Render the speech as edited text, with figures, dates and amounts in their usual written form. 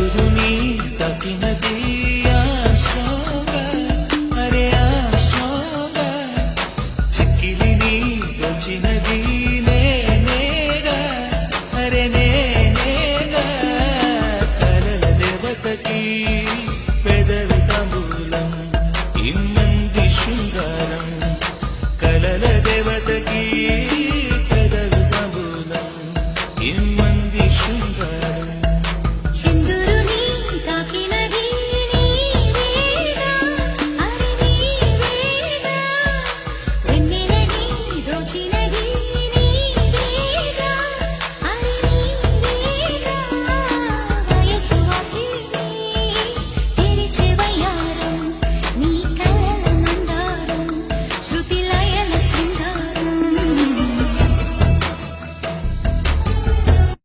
ఎదురుని తగినది అరే చిక్కిలిని వచ్చినది నేనేగా అరే నేనేగా కలల దేవతకి పెదవి తాంబూలం ఇమ్మంది శృంగారం కలల దేవతకి పెదవి తాంబూలం ఇమ్మంది శృంగారం